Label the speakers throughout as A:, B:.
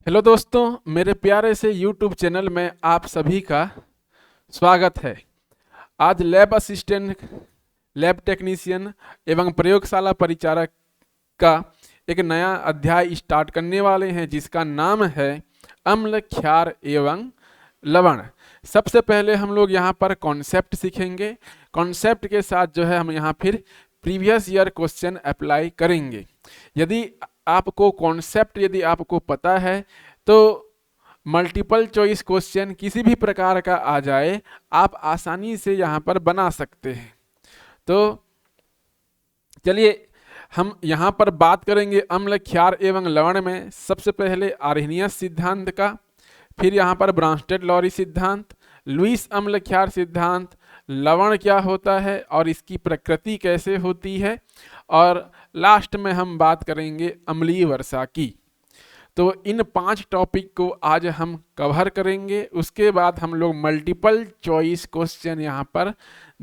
A: Hello दोस्तों, मेरे प्यारे से YouTube चैनल में आप सभी का स्वागत है। आज लैब असिस्टेंट, लैब टेक्नीशियन एवं प्रयोगशाला परिचारक का एक नया अध्याय स्टार्ट करने वाले हैं जिसका नाम है अम्ल, क्षार एवं लवण। सबसे पहले हम लोग यहाँ पर कॉन्सेप्ट सीखेंगे। कॉन्सेप्ट के साथ जो है हम यहाँ फिर प्रीवियस ईयर क्वेश्चन अप्लाई करेंगे। यदि आपको कॉन्सेप्ट यदि आपको पता है तो मल्टीपल चॉइस क्वेश्चन किसी भी प्रकार का आ जाए आप आसानी से यहाँ पर बना सकते हैं। तो चलिए हम यहाँ पर बात करेंगे अम्ल, क्षार एवं लवण में सबसे पहले आर्हेनियस सिद्धांत का, फिर यहाँ पर ब्रांस्टेड-लॉरी सिद्धांत, लुईस अम्ल क्षार सिद्धांत, लवण क्या होता है और इसकी प्रकृति कैसे होती है, और लास्ट में हम बात करेंगे अम्लीय वर्षा की। तो इन 5 टॉपिक को आज हम कवर करेंगे। उसके बाद हम लोग मल्टीपल चॉइस क्वेश्चन यहाँ पर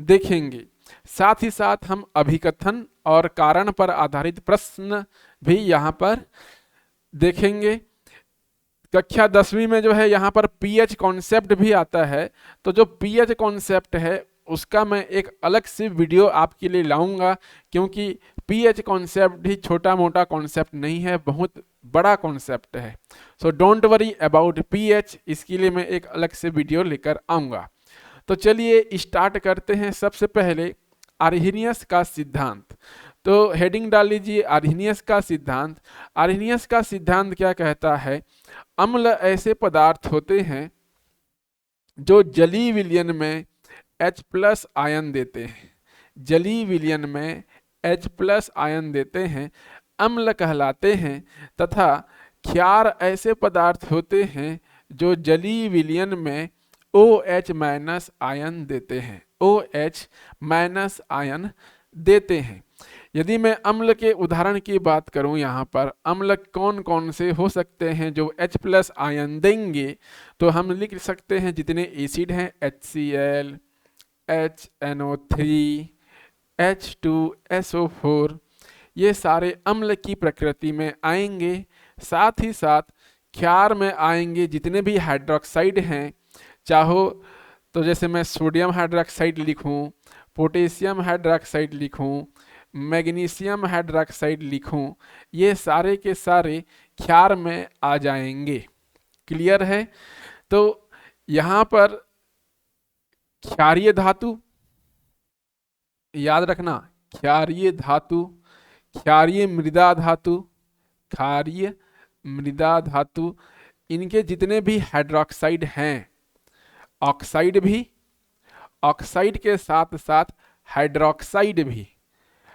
A: देखेंगे। साथ ही साथ हम अभिकथन और कारण पर आधारित प्रश्न भी यहाँ पर देखेंगे। कक्षा 10वीं में जो है यहाँ पर पीएच कॉन्सेप्ट भी आता है, तो जो पीएच कॉन्सेप्ट है उसका मैं एक अलग से वीडियो आपके लिए लाऊंगा, क्योंकि पीएच कॉन्सेप्ट ही छोटा मोटा कॉन्सेप्ट नहीं है, बहुत बड़ा कॉन्सेप्ट है। So don't worry about pH, इसके लिए मैं एक अलग से वीडियो लेकर आऊँगा। तो चलिए स्टार्ट करते हैं। सबसे पहले आर्हेनियस का सिद्धांत। तो हेडिंग डाल लीजिए आर्हेनियस का सिद्धांत। आर्हेनियस का सिद्धांत क्या कहता है? अम्ल ऐसे पदार्थ होते हैं जो जलीय विलयन में H+ आयन देते हैं। जलीय विलयन में H+ आयन देते हैं, अम्ल कहलाते हैं। तथा क्षार ऐसे पदार्थ होते हैं जो जलीय विलयन में OH- आयन देते हैं। OH- आयन देते हैं। यदि मैं अम्ल के उदाहरण की बात करूं, यहाँ पर अम्ल कौन कौन से हो सकते हैं जो H+ आयन देंगे, तो हम लिख सकते हैं जितने एसिड हैं HCl, HNO3, H2SO4, ये सारे अम्ल की प्रकृति में आएंगे। साथ ही साथ क्षार में आएंगे जितने भी हाइड्रोक्साइड हैं, चाहो तो जैसे मैं सोडियम हाइड्रोक्साइड लिखूं, पोटेशियम हाइड्रोक्साइड लिखूं, मैग्नीशियम हाइड्रोक्साइड लिखूं, ये सारे के सारे क्षार में आ जाएंगे। क्लियर है? तो यहाँ पर क्षारीय धातु याद रखना, क्षारीय धातु, क्षारीय मृदा धातु, क्षारीय मृदा धातु, इनके जितने भी हाइड्रोक्साइड हैं, ऑक्साइड भी, ऑक्साइड के साथ साथ हाइड्रोक्साइड भी,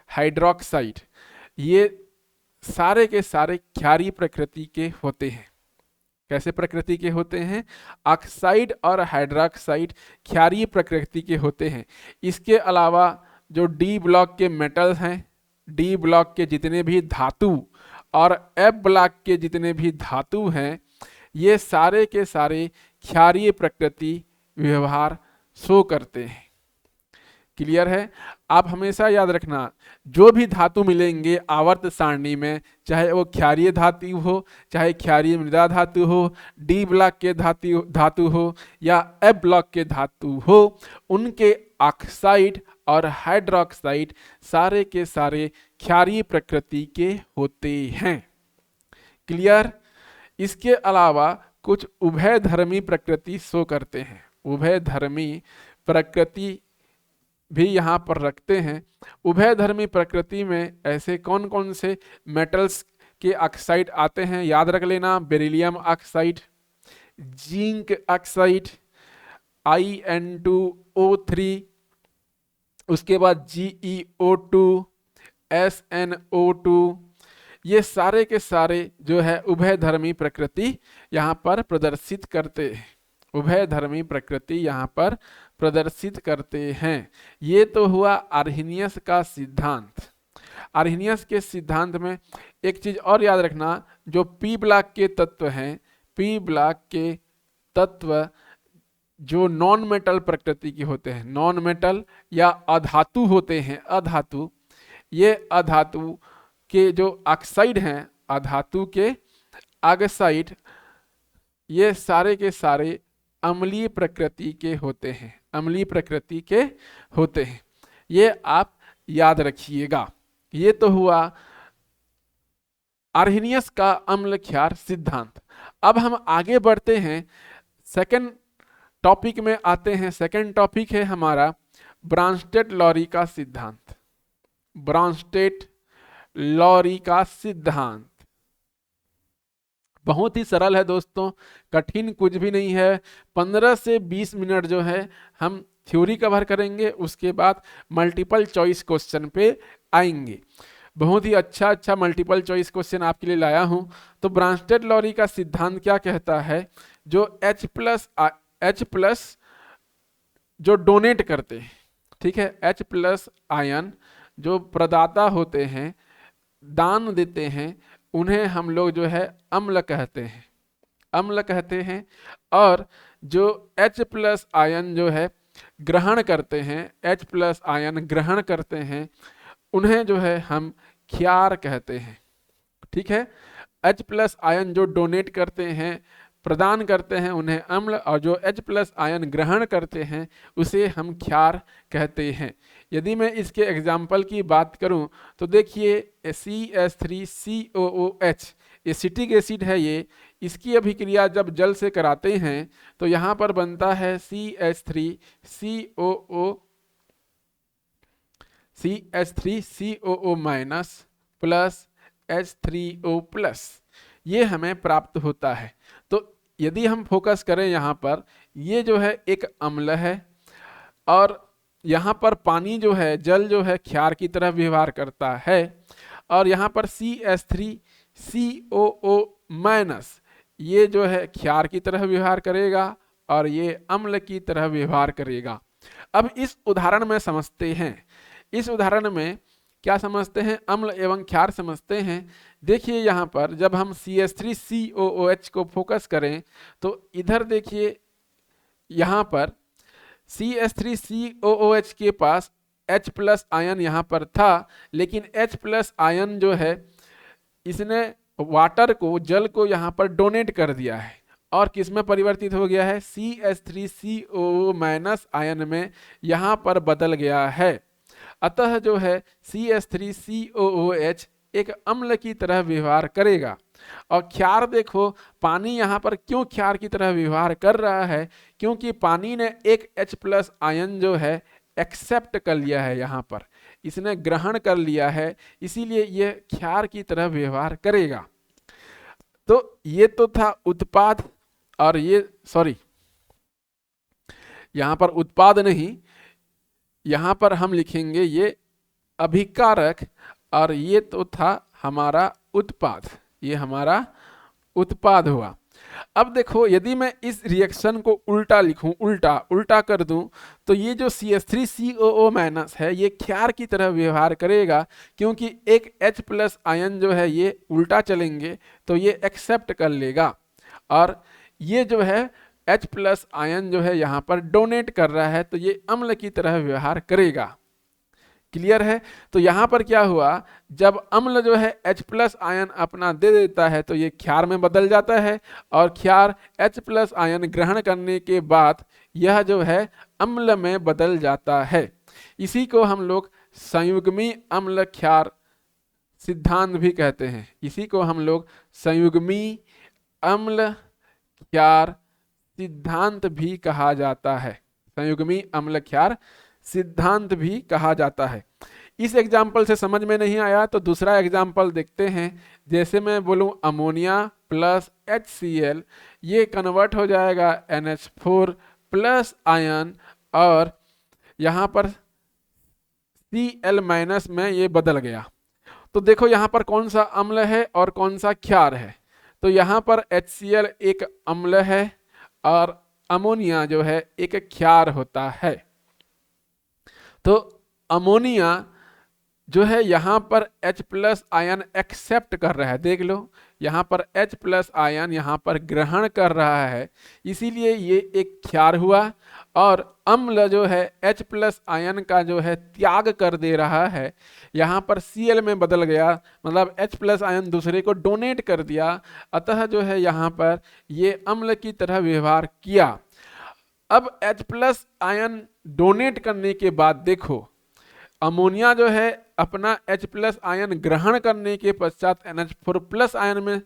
A: हाइड्रोक्साइड, ये सारे के सारे क्षारीय प्रकृति के होते हैं। कैसे प्रकृति के होते हैं? ऑक्साइड और हाइड्रोक्साइड क्षारीय प्रकृति के होते हैं। इसके अलावा जो डी ब्लॉक के मेटल्स हैं, डी ब्लॉक के जितने भी धातु और एफ ब्लॉक के जितने भी धातु हैं, ये सारे के सारे क्षारीय प्रकृति व्यवहार शो करते हैं। क्लियर है? आप हमेशा याद रखना, जो भी धातु मिलेंगे आवर्त सारणी में, चाहे वो क्षारीय धातु हो, चाहे क्षारीय मृदा धातु हो, डी ब्लॉक के धातु हो या एफ ब्लॉक के धातु हो, उनके ऑक्साइड और हाइड्रोक्साइड सारे के सारे क्षारीय प्रकृति के होते हैं। क्लियर? इसके अलावा कुछ उभयधर्मी प्रकृति शो करते हैं। उभयधर्मी प्रकृति भी यहाँ पर रखते हैं। उभयधर्मी प्रकृति में ऐसे कौन कौन से मेटल्स के ऑक्साइड आते हैं? याद रख लेना, beryllium oxide, zinc oxide, In2O3, उसके बाद GeO2, SnO2, ये सारे के सारे जो है उभयधर्मी प्रकृति यहाँ पर प्रदर्शित करते हैं। उभयधर्मी प्रकृति यहाँ पर प्रदर्शित करते हैं। ये तो हुआ आर्हेनियस का सिद्धांत। आर्हेनियस के सिद्धांत में एक चीज और याद रखना, जो पी ब्लॉक के तत्व हैं, पी ब्लॉक के तत्व जो नॉन मेटल प्रकृति के होते हैं, नॉन मेटल या अधातु होते हैं, अधातु, ये अधातु के जो ऑक्साइड हैं, अधातु के ऑक्साइड ये सारे के सारे अम्लीय प्रकृति के होते हैं, अम्लीय प्रकृति के होते हैं। ये आप याद रखिएगा। ये तो हुआ आर्हेनियस का अम्ल क्षार सिद्धांत। अब हम आगे बढ़ते हैं, सेकंड टॉपिक में आते हैं। सेकंड टॉपिक है हमारा ब्रांस्टेड-लॉरी का सिद्धांत। ब्रांस्टेड-लॉरी का सिद्धांत बहुत ही सरल है दोस्तों, कठिन कुछ भी नहीं है। 15 से 20 मिनट जो है हम थ्योरी कवर करेंगे, उसके बाद मल्टीपल चॉइस क्वेश्चन पे आएंगे। बहुत ही अच्छा मल्टीपल चॉइस क्वेश्चन आपके लिए लाया हूं। तो ब्रांस्टेड-लॉरी का सिद्धांत क्या कहता है, जो H प्लस जो डोनेट करते हैं, ठीक है, H प्लस आयन जो प्रदाता होते हैं, दान देते हैं, उन्हें हम लोग जो है अम्ल कहते हैं, अम्ल कहते हैं। और जो H प्लस आयन जो है ग्रहण करते हैं, H प्लस आयन ग्रहण करते हैं, उन्हें जो है हम क्षार कहते हैं, ठीक है। H प्लस आयन जो डोनेट करते हैं, प्रदान करते हैं, उन्हें अम्ल, और जो H प्लस आयन ग्रहण करते हैं उसे हम क्षार कहते हैं। यदि मैं इसके एग्जाम्पल की बात करूं तो देखिए CH3COOH एसिटिक एसिड है ये, इसकी अभिक्रिया जब जल से कराते हैं तो यहाँ पर बनता है CH3COO minus plus H3O plus, ये हमें प्राप्त होता है। तो यदि हम फोकस करें यहाँ पर, ये जो है एक अम्ल है, और यहाँ पर पानी जो है, जल जो है क्षार की तरह व्यवहार करता है, और यहाँ पर CH3COO माइनस, ये जो है क्षार की तरह व्यवहार करेगा और ये अम्ल की तरह व्यवहार करेगा। अब इस उदाहरण में समझते हैं, इस उदाहरण में क्या समझते हैं, अम्ल एवं क्षार समझते हैं। देखिए यहाँ पर जब हम CH3COOH को फोकस करें तो इधर देखिए, यहाँ पर CH3COOH के पास H प्लस आयन यहाँ पर था, लेकिन H प्लस आयन जो है इसने वाटर को, जल को यहाँ पर डोनेट कर दिया है और किस में परिवर्तित हो गया है, CH3COO माइनस आयन में यहाँ पर बदल गया है। अतः जो है CH3COOH एक अम्ल की तरह व्यवहार करेगा। और क्षार देखो, पानी यहाँ पर क्यों क्षार की तरह व्यवहार कर रहा है, क्योंकि पानी ने एक H प्लस आयन जो है एक्सेप्ट कर लिया है, यहाँ पर इसने ग्रहण कर लिया है, इसीलिए यह क्षार की तरह व्यवहार करेगा। तो ये तो था उत्पाद, और ये सॉरी, यहाँ पर उत्पाद नहीं, यहाँ पर हम लिखेंगे ये अभिकारक, और ये तो था हमारा उत्पाद, ये हमारा उत्पाद हुआ। अब देखो, यदि मैं इस रिएक्शन को उल्टा लिखूं, उल्टा कर दूं, तो ये जो CH3COO माइनस है ये क्षार की तरह व्यवहार करेगा, क्योंकि एक H प्लस आयन जो है ये उल्टा चलेंगे तो ये एक्सेप्ट कर लेगा, और ये जो है H प्लस आयन जो है यहाँ पर डोनेट कर रहा है, तो ये अम्ल की तरह व्यवहार करेगा। क्लियर है। तो यहाँ पर क्या हुआ, जब अम्ल जो है H प्लस आयन अपना दे देता है तो ये क्षार में बदल जाता है, और क्षार H प्लस आयन ग्रहण करने के बाद यह जो है अम्ल में बदल जाता है। इसी को हम लोग संयुग्मी अम्ल क्षार सिद्धांत भी कहते हैं, इसी को हम लोग संयुग्मी अम्ल क्षार सिद्धांत भी कहा जाता है, संयुग्मी अम्ल क्षार सिद्धांत भी कहा जाता है। इस एग्जाम्पल से समझ में नहीं आया तो दूसरा एग्जाम्पल देखते हैं। जैसे मैं बोलूं अमोनिया प्लस HCl, ये कन्वर्ट हो जाएगा NH4 प्लस आयन, और यहाँ पर Cl माइनस में ये बदल गया। तो देखो यहाँ पर कौन सा अम्ल है और कौन सा क्षार है। तो यहाँ पर HCl एक अम्ल है और अमोनिया जो है एक क्षार होता है। तो अमोनिया जो है यहाँ पर H प्लस आयन एक्सेप्ट कर रहा है, देख लो यहाँ पर H प्लस आयन यहाँ पर ग्रहण कर रहा है, इसीलिए ये एक क्षार हुआ। और अम्ल जो है H प्लस आयन का जो है त्याग कर दे रहा है, यहाँ पर Cl में बदल गया, मतलब H प्लस आयन दूसरे को डोनेट कर दिया, अतः जो है यहाँ पर ये अम्ल की तरह व्यवहार किया। अब H प्लस आयन डोनेट करने के बाद देखो अमोनिया जो है अपना H प्लस आयन ग्रहण करने के पश्चात NH4 प्लस आयन में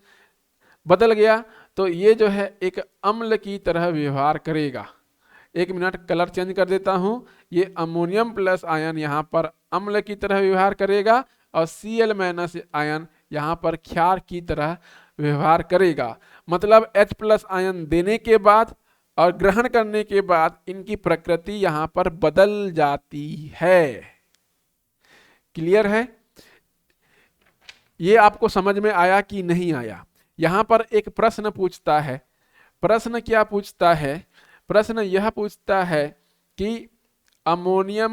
A: बदल गया, तो ये जो है एक अम्ल की तरह व्यवहार करेगा। एक मिनट कलर चेंज कर देता हूं, ये अमोनियम प्लस आयन यहाँ पर अम्ल की तरह व्यवहार करेगा और Cl माइनस आयन यहाँ पर क्षार की तरह व्यवहार करेगा। मतलब H प्लस आयन देने के बाद और ग्रहण करने के बाद इनकी प्रकृति यहाँ पर बदल जाती है। क्लियर है? ये आपको समझ में आया कि नहीं आया? यहाँ पर एक प्रश्न पूछता है। प्रश्न क्या पूछता है? प्रश्न यह पूछता है कि अमोनिया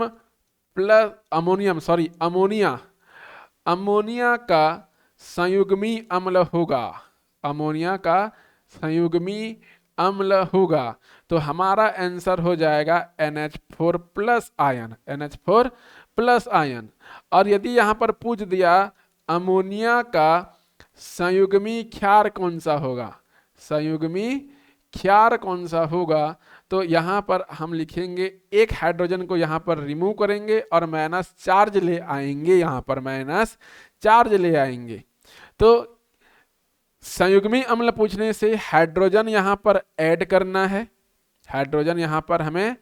A: का संयुग्मी अम्ल होगा, अमोनिया का संयुग्मी अम्ल होगा, तो हमारा आंसर हो जाएगा NH4 plus ion, NH4 plus ion. और यदि यहाँ पर पूछ दिया अमोनिया का संयुग्मी क्षार कौन सा होगा, संयुग्मी क्षार कौन सा होगा, तो यहाँ पर हम लिखेंगे एक हाइड्रोजन को यहाँ पर रिमूव करेंगे और माइनस चार्ज ले आएंगे, यहाँ पर माइनस चार्ज ले आएंगे। तो संयुग्मी अम्ल पूछने से हाइड्रोजन यहाँ पर ऐड करना है, हाइड्रोजन यहाँ पर हमें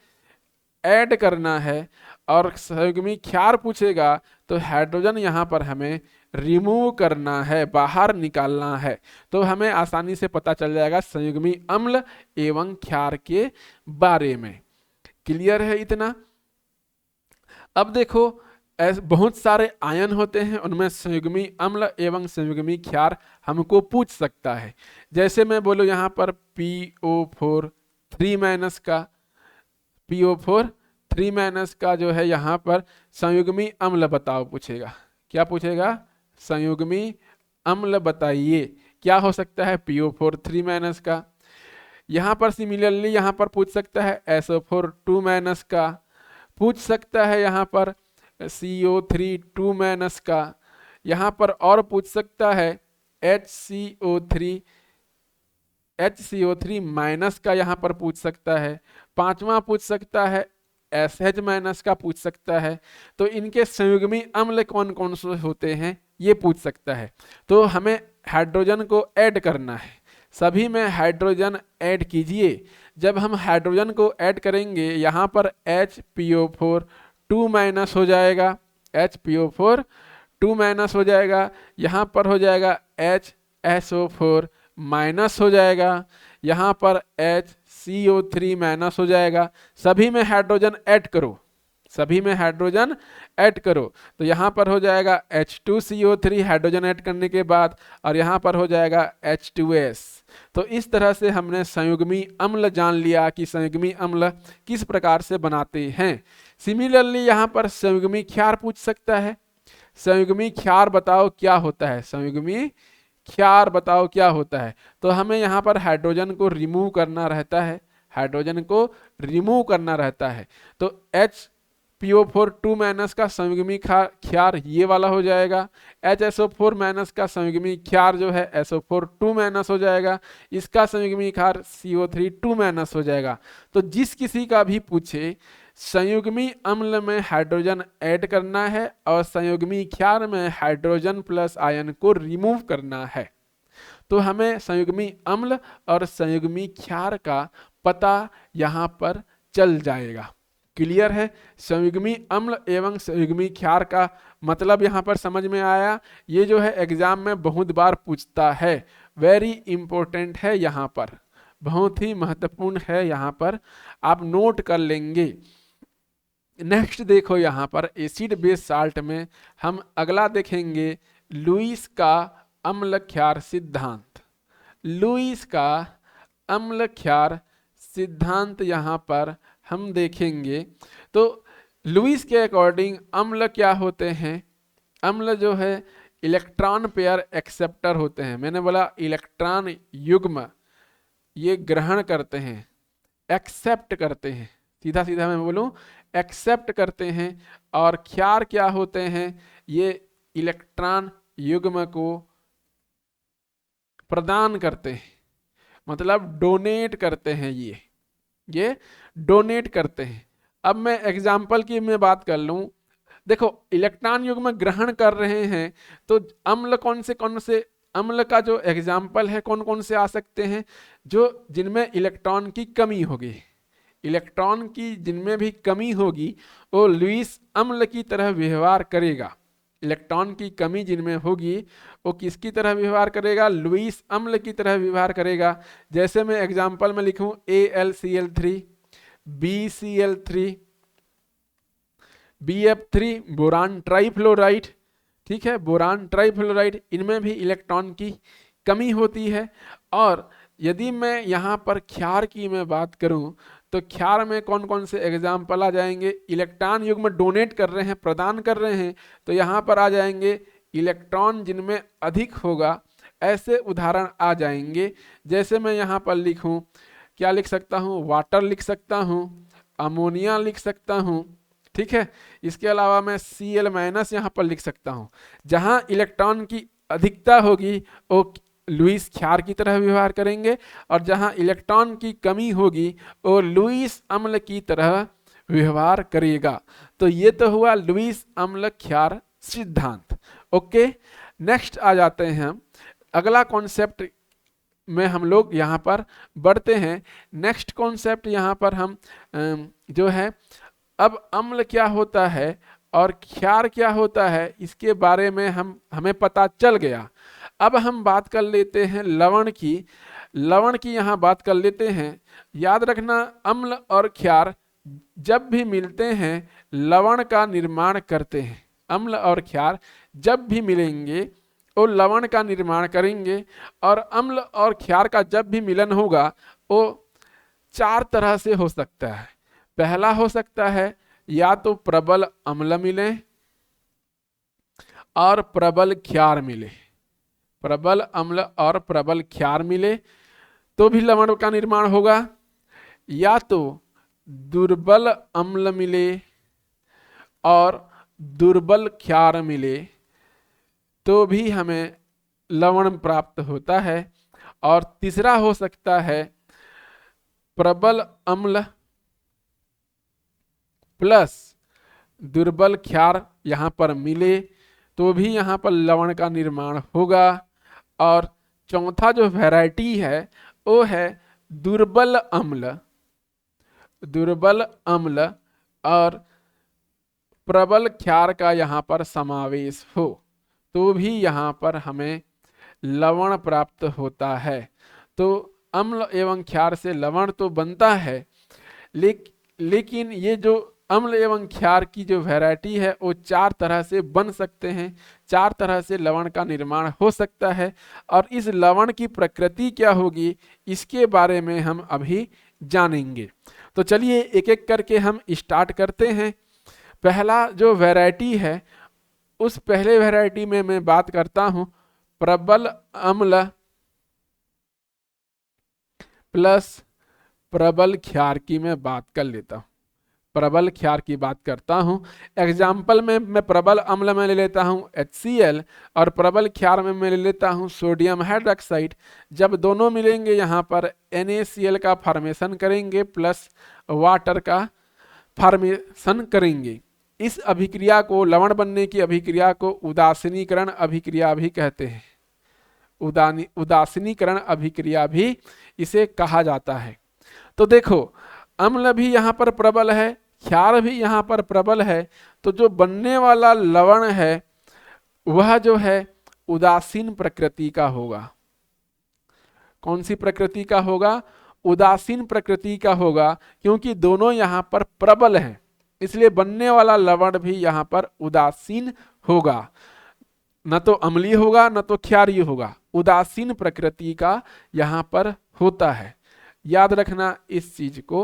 A: ऐड करना है, और संयुग्मी क्षार पूछेगा तो हाइड्रोजन यहाँ पर हमें रिमूव करना है, बाहर निकालना है। तो हमें आसानी से पता चल जाएगा संयुग्मी अम्ल एवं क्षार के बारे में। क्लियर है इतना? अब देखो ऐसे बहुत सारे आयन होते हैं, उनमें संयुग्मी अम्ल एवं संयुग्मी क्षार हमको पूछ सकता है। जैसे मैं बोलूँ यहाँ पर PO4 3- का, PO4 3- का जो है यहाँ पर संयुग्मी अम्ल बताओ पूछेगा। क्या पूछेगा? संयुग्मी अम्ल बताइए। क्या हो सकता है? PO4 3- का। यहाँ पर सिमिलरली यहाँ पर पूछ सकता है SO4 2- का, पूछ सकता है यहाँ पर CO3 2- का, यहाँ पर और पूछ सकता है HCO3 माइनस का यहाँ पर पूछ सकता है, पांचवा पूछ सकता है SH- का पूछ सकता है। तो इनके संयुग्मी अम्ल कौन कौन से होते हैं ये पूछ सकता है। तो हमें हाइड्रोजन को ऐड करना है, सभी में हाइड्रोजन ऐड कीजिए। जब हम हाइड्रोजन को ऐड करेंगे यहाँ पर HPO4 2- हो जाएगा, HPO4 2- हो जाएगा, यहाँ पर हो जाएगा HSO4- हो जाएगा, यहाँ पर HCO3- हो जाएगा। सभी में हाइड्रोजन ऐड करो, सभी में हाइड्रोजन ऐड करो, तो यहाँ पर हो जाएगा H2CO3 हाइड्रोजन ऐड करने के बाद, और यहाँ पर हो जाएगा H2S। तो इस तरह से हमने संयुग्मी अम्ल जान लिया कि संयुग्मी अम्ल किस प्रकार से बनाते हैं। सिमिलरली यहाँ पर संयुग्मी क्षार पूछ सकता है। संयुग्मी क्षार बताओ क्या होता है, संयुग्मी क्षार बताओ क्या होता है। तो हमें यहाँ पर हाइड्रोजन को रिमूव करना रहता है, हाइड्रोजन को रिमूव करना रहता है। तो HPO4 2- का संयुग्मी क्षार ये वाला हो जाएगा, HSO4- का संयुग्मी क्षार जो है SO4 2- हो जाएगा, इसका संयुग्मी क्षार CO3 2- हो जाएगा। तो जिस किसी का भी पूछे संयुग्मी अम्ल में हाइड्रोजन ऐड करना है और संयुग्मी क्षार में हाइड्रोजन प्लस आयन को रिमूव करना है, तो हमें संयुग्मी अम्ल और संयुग्मी क्षार का पता यहाँ पर चल जाएगा। क्लियर है? संयुग्मी अम्ल एवं संयुग्मी क्षार का मतलब यहाँ पर समझ में आया। ये जो है एग्जाम में बहुत बार पूछता है, वेरी इंपॉर्टेंट है, यहाँ पर बहुत ही महत्वपूर्ण है, यहाँ पर आप नोट कर लेंगे। नेक्स्ट देखो यहाँ पर एसिड बेस साल्ट में हम अगला देखेंगे लुईस का अम्ल क्षार सिद्धांत। लुईस का अम्ल क्षार सिद्धांत यहाँ पर हम देखेंगे। तो लुईस के अकॉर्डिंग अम्ल क्या होते हैं? अम्ल जो है इलेक्ट्रॉन पेयर एक्सेप्टर होते हैं। मैंने बोला इलेक्ट्रॉन युग्म ये ग्रहण करते हैं, एक्सेप्ट करते हैं, सीधा सीधा मैं बोलूं, एक्सेप्ट करते हैं। और क्षार क्या होते हैं, ये इलेक्ट्रॉन युग्म को प्रदान करते हैं, मतलब डोनेट करते हैं, ये डोनेट करते हैं। अब मैं एग्जाम्पल की मैं बात कर लूं, देखो इलेक्ट्रॉन युग्म ग्रहण कर रहे हैं, तो अम्ल कौन से अम्ल का जो एग्जाम्पल है कौन कौन से आ सकते हैं, जो जिनमें इलेक्ट्रॉन की कमी होगी, इलेक्ट्रॉन की जिनमें भी कमी होगी वो लुईस अम्ल की तरह व्यवहार करेगा। इलेक्ट्रॉन की कमी जिनमें होगी वो किसकी तरह व्यवहार करेगा, लुईस अम्ल की तरह व्यवहार करेगा। जैसे मैं एग्जाम्पल में लिखूं AlCl3, BCl3, BF3, boron trifluoride, ठीक है, बोरान ट्राइफ्लोराइड, इनमें भी इलेक्ट्रॉन की कमी होती है। और यदि मैं यहाँ पर क्षार की मैं बात करूँ तो क्षार में कौन कौन से एग्जाम्पल आ जाएंगे, इलेक्ट्रॉन युग्म डोनेट कर रहे हैं, प्रदान कर रहे हैं, तो यहाँ पर आ जाएंगे इलेक्ट्रॉन जिनमें अधिक होगा, ऐसे उदाहरण आ जाएंगे। जैसे मैं यहाँ पर लिखूँ, क्या लिख सकता हूँ, वाटर लिख सकता हूँ, अमोनिया लिख सकता हूँ, ठीक है। इसके अलावा मैं Cl- यहाँ पर लिख सकता हूँ। जहाँ इलेक्ट्रॉन की अधिकता होगी वो लुईस क्षार की तरह व्यवहार करेंगे, और जहाँ इलेक्ट्रॉन की कमी होगी वो लुईस अम्ल की तरह व्यवहार करेगा। तो ये तो हुआ लुईस अम्ल क्षार सिद्धांत। ओके, नेक्स्ट आ जाते हैं हम अगला कॉन्सेप्ट में हम लोग यहाँ पर बढ़ते हैं। नेक्स्ट कॉन्सेप्ट यहाँ पर हम जो है, अब अम्ल क्या होता है और क्षार क्या होता है इसके बारे में हमें पता चल गया। अब हम बात कर लेते हैं लवण की यहाँ बात कर लेते हैं। याद रखना, अम्ल और क्षार जब भी मिलते हैं लवण का निर्माण करते हैं। अम्ल और क्षार जब भी मिलेंगे वो लवण का निर्माण करेंगे। और अम्ल और क्षार का जब भी मिलन होगा वो 4 तरह से हो सकता है। पहला हो सकता है या तो प्रबल अम्ल मिले और प्रबल क्षार मिले, प्रबल अम्ल और प्रबल क्षार मिले तो भी लवण का निर्माण होगा, या तो दुर्बल अम्ल मिले और दुर्बल क्षार मिले तो भी हमें लवण प्राप्त होता है। और तीसरा हो सकता है प्रबल अम्ल प्लस दुर्बल क्षार यहाँ पर मिले तो भी यहाँ पर लवण का निर्माण होगा। और चौथा जो वैरायटी है वो है दुर्बल अम्ल और प्रबल क्षार का यहाँ पर समावेश हो तो भी यहाँ पर हमें लवण प्राप्त होता है। तो अम्ल एवं क्षार से लवण तो बनता है, लेकिन ये जो अम्ल एवं क्षार की जो वैरायटी है वो 4 तरह से बन सकते हैं, 4 तरह से लवण का निर्माण हो सकता है। और इस लवण की प्रकृति क्या होगी इसके बारे में हम अभी जानेंगे। तो चलिए एक एक करके हम स्टार्ट करते हैं। पहला जो वैरायटी है उस पहले वैरायटी में मैं बात करता हूं प्रबल अम्ल प्लस प्रबल क्षार की मैं बात कर लेता हूं, प्रबल क्षार की बात करता हूं। एग्जाम्पल में मैं प्रबल अम्ल में ले लेता हूं HCl और प्रबल क्षार में मैं ले लेता हूं सोडियम हाइड्रोक्साइड। जब दोनों मिलेंगे यहाँ पर NaCl का फॉर्मेशन करेंगे प्लस वाटर का फॉर्मेशन करेंगे। इस अभिक्रिया को, लवण बनने की अभिक्रिया को उदासीनीकरण अभिक्रिया भी कहते हैं, उदासीनीकरण अभिक्रिया भी इसे कहा जाता है। तो देखो अम्ल भी यहाँ पर प्रबल है, क्षार भी यहाँ पर प्रबल है, तो जो बनने वाला लवण है वह जो है उदासीन प्रकृति का होगा। कौन सी प्रकृति का होगा, उदासीन प्रकृति का होगा, क्योंकि दोनों यहाँ पर प्रबल हैं इसलिए बनने वाला लवण भी यहाँ पर उदासीन होगा, न तो अम्लीय होगा न तो क्षारीय होगा, उदासीन प्रकृति का यहाँ पर होता है। याद रखना इस चीज को।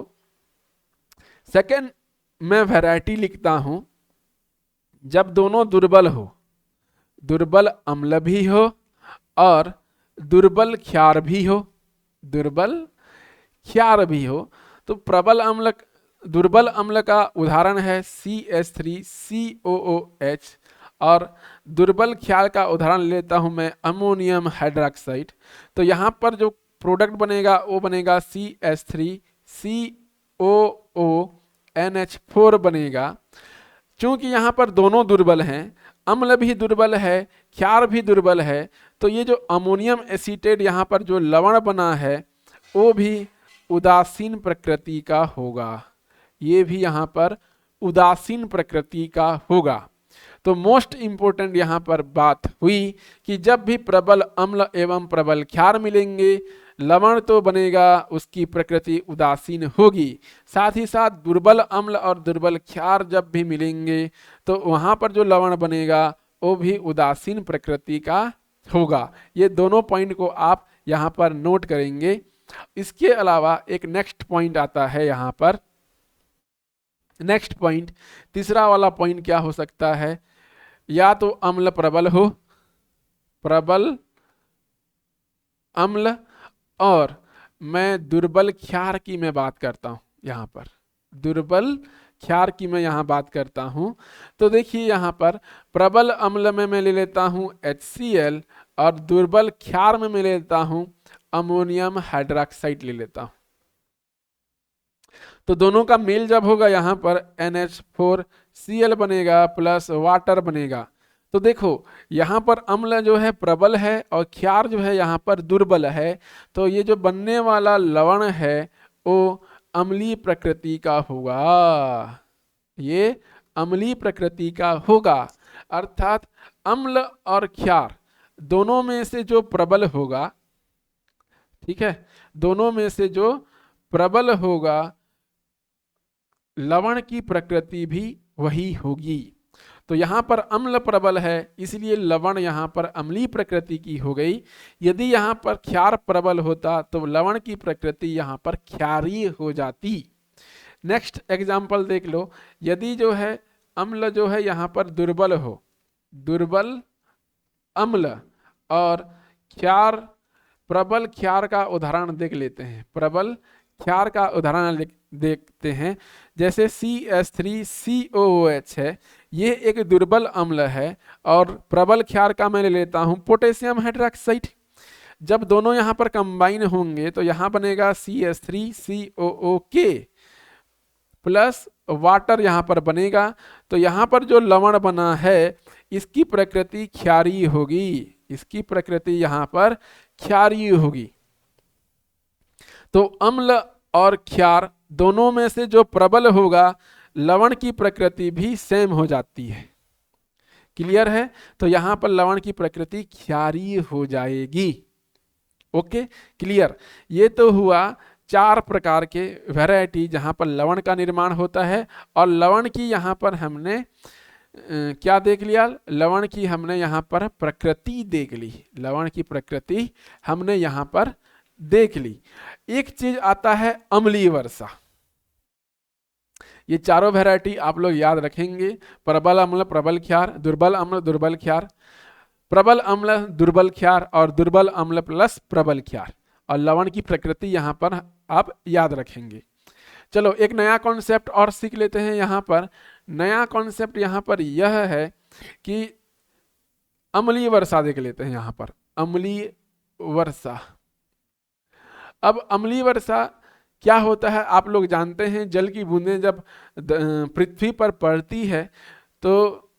A: सेकंड मैं वैरायटी लिखता हूं जब दोनों दुर्बल हो, दुर्बल अम्ल भी हो और दुर्बल क्षार भी हो, दुर्बल क्षार भी हो। तो प्रबल अम्ल दुर्बल अम्ल का उदाहरण है CH3COOH, और दुर्बल क्षार का उदाहरण लेता हूं मैं अमोनियम हाइड्रोक्साइड। तो यहाँ पर जो प्रोडक्ट बनेगा वो बनेगा CH3COONH4 बनेगा। क्योंकि यहाँ पर दोनों दुर्बल हैं, अम्ल भी दुर्बल है, क्षार भी दुर्बल है, तो ये जो अमोनियम एसीटेट यहाँ पर जो लवण बना है वो भी उदासीन प्रकृति का होगा, ये भी यहाँ पर उदासीन प्रकृति का होगा। तो मोस्ट इंपोर्टेंट यहाँ पर बात हुई कि जब भी प्रबल अम्ल एवं प्रबल क्षार मिलेंगे, लवण तो बनेगा, उसकी प्रकृति उदासीन होगी। साथ ही साथ दुर्बल अम्ल और दुर्बल क्षार जब भी मिलेंगे तो वहाँ पर जो लवण बनेगा वो भी उदासीन प्रकृति का होगा। ये दोनों पॉइंट को आप यहाँ पर नोट करेंगे। इसके अलावा एक नेक्स्ट पॉइंट आता है यहाँ पर। नेक्स्ट पॉइंट, तीसरा वाला पॉइंट क्या हो सकता है, या तो अम्ल प्रबल हो, प्रबल अम्ल, और मैं दुर्बल क्षार की मैं बात करता हूं, यहाँ पर दुर्बल क्षार की मैं यहाँ बात करता हूं। तो देखिए यहाँ पर प्रबल अम्ल में मैं ले लेता हूं HCl, और दुर्बल क्षार में मैं ले लेता हूं अमोनियम हाइड्रोक्साइड ले लेता हूं। तो दोनों का मेल जब होगा यहाँ पर NH4Cl बनेगा प्लस वाटर बनेगा। तो देखो यहाँ पर अम्ल जो है प्रबल है और क्षार जो है यहाँ पर दुर्बल है, तो ये जो बनने वाला लवण है वो अम्लीय प्रकृति का होगा, ये अम्लीय प्रकृति का होगा। अर्थात अम्ल और क्षार दोनों में से जो प्रबल होगा, ठीक है, दोनों में से जो प्रबल होगा लवण की प्रकृति भी वही होगी। तो यहाँ पर अम्ल प्रबल है इसलिए लवण यहाँ पर अम्लीय प्रकृति की हो गई। यदि यहाँ पर क्षार प्रबल होता तो लवण की प्रकृति यहाँ पर क्षारीय हो जाती। नेक्स्ट एग्जाम्पल देख लो, यदि जो है अम्ल जो है यहाँ पर दुर्बल हो, दुर्बल अम्ल, और क्षार प्रबल क्षार का उदाहरण देख लेते हैं, प्रबल क्षार का उदाहरण देखते हैं। जैसे CH3COOH है, ये एक दुर्बल अम्ल है, और प्रबल क्षार का मैं ले लेता हूं पोटेशियम हाइड्रोक्साइड। जब दोनों यहाँ पर कंबाइन होंगे तो यहाँ बनेगा CH3COOK प्लस वाटर यहाँ पर बनेगा। तो यहाँ पर जो लवण बना है इसकी प्रकृति क्षारीय होगी, इसकी प्रकृति यहाँ पर क्षारीय होगी। तो अम्ल और क्षार दोनों में से जो प्रबल होगा लवण की प्रकृति भी सेम हो जाती है। क्लियर है? तो यहाँ पर लवण की प्रकृति क्षारीय हो जाएगी। Okay, clear. ये तो हुआ 4 प्रकार के वैरायटी जहाँ पर लवण का निर्माण होता है। और लवण की यहाँ पर हमने क्या देख लिया, लवण की हमने यहाँ पर प्रकृति देख ली, लवण की प्रकृति हमने यहाँ पर देख ली। एक चीज आता है अम्लीय वर्षा। ये चारों वैरायटी आप लोग याद रखेंगे, प्रबल अम्ल प्रबल क्षार, दुर्बल अम्ल दुर्बल क्षार, प्रबल अम्ल दुर्बल क्षार, और दुर्बल अम्ल प्लस प्रबल क्षार। और लवण की प्रकृति यहाँ पर आप याद रखेंगे। चलो एक नया कॉन्सेप्ट और सीख लेते हैं। यहाँ पर नया कॉन्सेप्ट यहाँ पर यह है कि अम्लीय वर्षा देख लेते हैं। यहाँ पर अम्लीय वर्षा, अब अम्लीय वर्षा क्या होता है आप लोग जानते हैं। जल की बूंदें जब पृथ्वी पर पड़ती है तो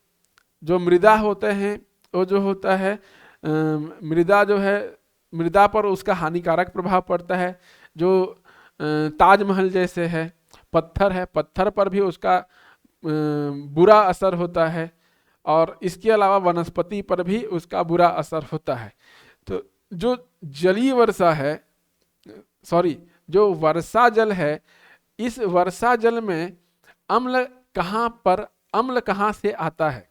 A: जो मृदा होते हैं वो जो होता है मृदा जो है, मृदा पर उसका हानिकारक प्रभाव पड़ता है। जो ताजमहल जैसे है पत्थर पर भी उसका बुरा असर होता है, और इसके अलावा वनस्पति पर भी उसका बुरा असर होता है। तो जो जलीय वर्षा है, सॉरी जो वर्षा जल है, इस वर्षा जल में अम्ल कहाँ से आता है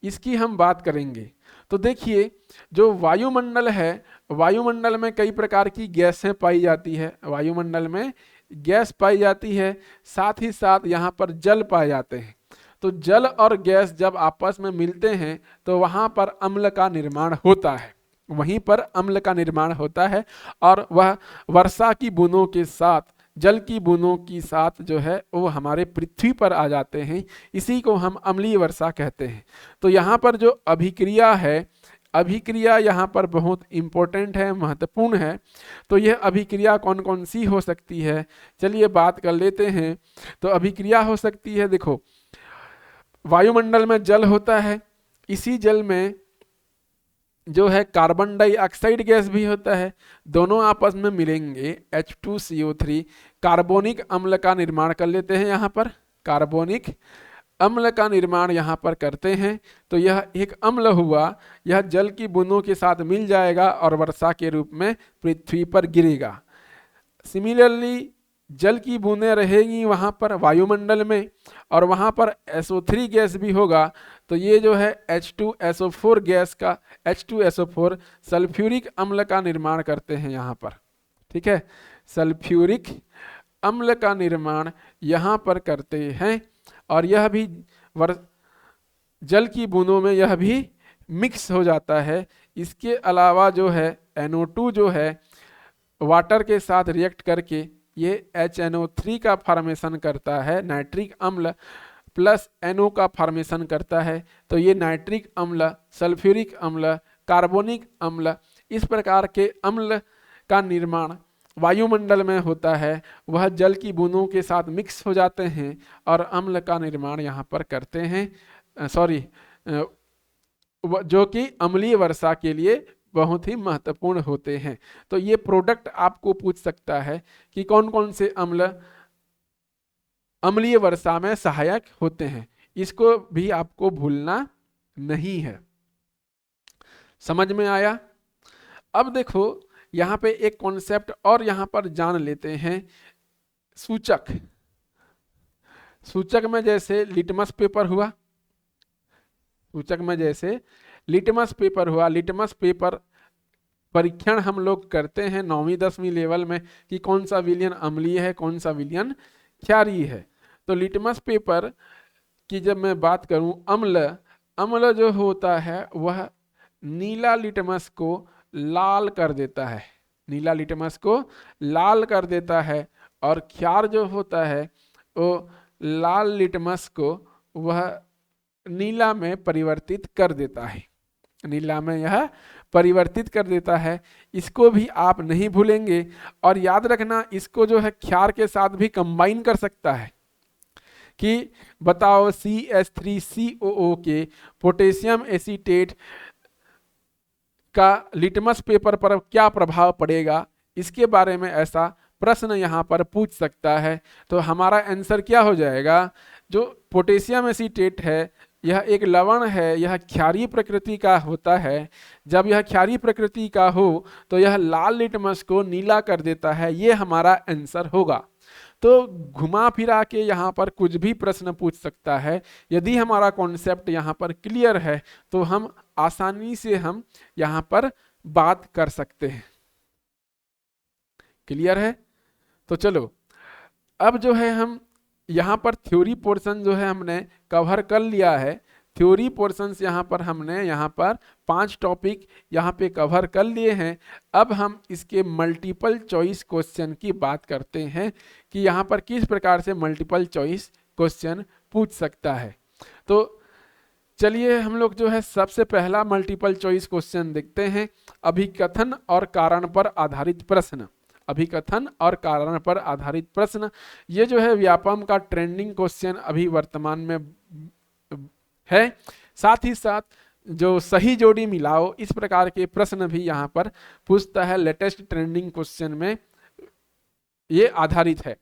A: इसकी हम बात करेंगे। तो देखिए जो वायुमंडल है, वायुमंडल में कई प्रकार की गैसें पाई जाती है, वायुमंडल में गैस पाई जाती है, साथ ही साथ यहाँ पर जल पाए जाते हैं। तो जल और गैस जब आपस में मिलते हैं तो वहाँ पर अम्ल का निर्माण होता है, वहीं पर अम्ल का निर्माण होता है। और वह वर्षा की बूंदों के साथ जल की बूंदों की साथ जो है वो हमारे पृथ्वी पर आ जाते हैं, इसी को हम अम्लीय वर्षा कहते हैं। तो यहाँ पर जो अभिक्रिया है, अभिक्रिया यहाँ पर बहुत इंपॉर्टेंट है, महत्वपूर्ण है। तो यह अभिक्रिया कौन कौन सी हो सकती है, चलिए बात कर लेते हैं। तो अभिक्रिया हो सकती है, देखो वायुमंडल में जल होता है, इसी जल में जो है कार्बन डाइऑक्साइड गैस भी होता है, दोनों आपस में मिलेंगे H2CO3 कार्बोनिक अम्ल का निर्माण कर लेते हैं। यहाँ पर कार्बोनिक अम्ल का निर्माण यहाँ पर करते हैं, तो यह एक अम्ल हुआ, यह जल की बूंदों के साथ मिल जाएगा और वर्षा के रूप में पृथ्वी पर गिरेगा। सिमिलरली जल की बूंदें रहेंगी वहाँ पर वायुमंडल में, और वहाँ पर SO3 गैस भी होगा, तो ये जो है H2SO4 गैस का, H2SO4 सल्फ्यूरिक अम्ल का निर्माण करते हैं यहाँ पर, ठीक है, सल्फ्यूरिक अम्ल का निर्माण यहाँ पर करते हैं, और यह भी जल की बूंदों में यह भी मिक्स हो जाता है। इसके अलावा जो है NO2 जो है वाटर के साथ रिएक्ट करके ये HNO3 का फॉर्मेशन करता है, नाइट्रिक अम्ल प्लस NO का फॉर्मेशन करता है, तो ये नाइट्रिक अम्ल, सल्फ्यूरिक अम्ल, कार्बोनिक अम्ल, इस प्रकार के अम्ल का निर्माण वायुमंडल में होता है, वह जल की बूंदों के साथ मिक्स हो जाते हैं और अम्ल का निर्माण यहाँ पर करते हैं, जो कि अम्लीय वर्षा के लिए बहुत ही महत्वपूर्ण होते हैं। तो ये प्रोडक्ट आपको पूछ सकता है कि कौन कौन से अम्ल अम्लीय वर्षा में सहायक होते हैं, इसको भी आपको भूलना नहीं है। समझ में आया? अब देखो यहाँ पे एक कॉन्सेप्ट और यहाँ पर जान लेते हैं, सूचक। सूचक में जैसे लिटमस पेपर हुआ, सूचक में जैसे लिटमस पेपर हुआ, लिटमस पेपर परीक्षण हम लोग करते हैं 9वीं 10वीं लेवल में कि कौन सा विलयन अम्लीय है, कौन सा विलयन क्षारीय है। तो लिटमस पेपर की जब मैं बात करूं, अम्ल जो होता है वह नीला लिटमस को लाल कर देता है, नीला लिटमस को लाल कर देता है, और क्षार जो होता है वो लाल लिटमस को वह नीला में परिवर्तित कर देता है, नीला में यह परिवर्तित कर देता है। इसको भी आप नहीं भूलेंगे, और याद रखना इसको जो है क्षार के साथ भी कंबाइन कर सकता है कि बताओ CH3COO के पोटेशियम एसीटेट का लिटमस पेपर पर क्या प्रभाव पड़ेगा, इसके बारे में ऐसा प्रश्न यहाँ पर पूछ सकता है। तो हमारा आंसर क्या हो जाएगा, जो पोटेशियम एसीटेट है यह एक लवण है, यह क्षारीय प्रकृति का होता है। जब यह क्षारीय प्रकृति का हो तो यह लाल लिटमस को नीला कर देता है, ये हमारा आंसर होगा। तो घुमा फिरा के यहाँ पर कुछ भी प्रश्न पूछ सकता है। यदि हमारा कॉन्सेप्ट यहाँ पर क्लियर है तो हम आसानी से हम यहाँ पर बात कर सकते हैं। क्लियर है? तो चलो अब जो है हम यहाँ पर थ्योरी पोर्शन जो है हमने कवर कर लिया है। थ्योरी पोर्शंस यहाँ पर हमने यहाँ पर 5 टॉपिक यहाँ पे कवर कर लिए हैं। अब हम इसके मल्टीपल चॉइस क्वेश्चन की बात करते हैं कि यहाँ पर किस प्रकार से मल्टीपल चॉइस क्वेश्चन पूछ सकता है। तो चलिए हम लोग जो है सबसे पहला मल्टीपल चॉइस क्वेश्चन देखते हैं, अभिकथन और कारण पर आधारित प्रश्न। अभिकथन और कारण पर आधारित प्रश्न, ये जो है व्यापम का ट्रेंडिंग क्वेश्चन अभी वर्तमान में है। साथ ही साथ जो सही जोड़ी मिलाओ, इस प्रकार के प्रश्न भी यहाँ पर पूछता है, लेटेस्ट ट्रेंडिंग क्वेश्चन में ये आधारित है।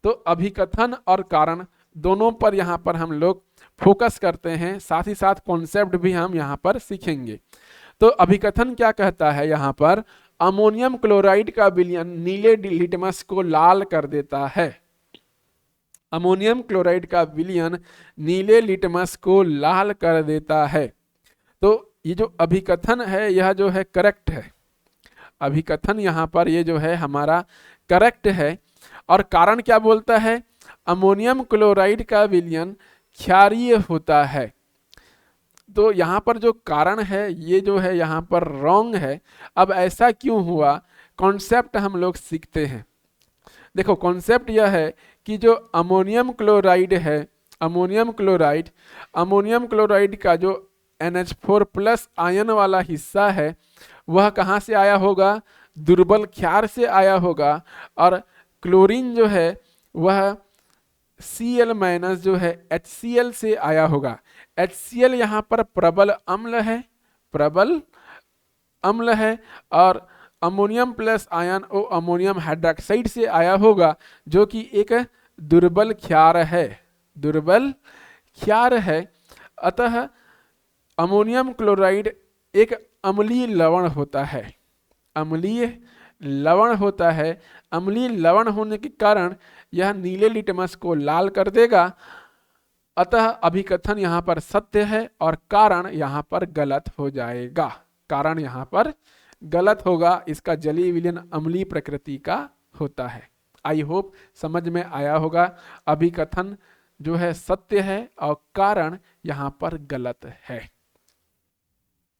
A: तो अभिकथन और कारण दोनों पर यहाँ पर हम लोग फोकस करते हैं, साथ ही साथ कॉन्सेप्ट भी हम यहाँ पर सीखेंगे। तो अभिकथन क्या कहता है, यहाँ पर अमोनियम क्लोराइड का विलयन नीले लिटमस को लाल कर देता है। अमोनियम क्लोराइड का विलयन नीले लिटमस को लाल कर देता है। तो ये जो अभिकथन है यह जो है करेक्ट है, अभिकथन यहाँ पर ये जो है हमारा करेक्ट है। और कारण क्या बोलता है, अमोनियम क्लोराइड का विलयन क्षारीय होता है। तो यहाँ पर जो कारण है ये जो है यहाँ पर रॉन्ग है। अब ऐसा क्यों हुआ, कॉन्सेप्ट हम लोग सीखते हैं। देखो कॉन्सेप्ट यह है कि जो अमोनियम क्लोराइड है, अमोनियम क्लोराइड का जो NH4 प्लस आयन वाला हिस्सा है वह कहाँ से आया होगा, दुर्बल क्षार से आया होगा। और क्लोरीन जो है वह Cl माइनस जो है HCl से आया होगा। HCl यहाँ पर प्रबल अम्ल है और अमोनियम प्लस आयन ओ अमोनियम हाइड्रोक्साइड से आया होगा जो कि एक दुर्बल क्षार है। अतः अमोनियम क्लोराइड एक अम्लीय लवण होता है। अम्लीय लवण होने के कारण यह नीले लिटमस को लाल कर देगा। अतः अभिकथन यहाँ पर सत्य है और कारण यहाँ पर गलत होगा। इसका जलीय विलयन अम्लीय प्रकृति का होता है। आई होप समझ में आया होगा। अभिकथन जो है सत्य है और कारण यहाँ पर गलत है।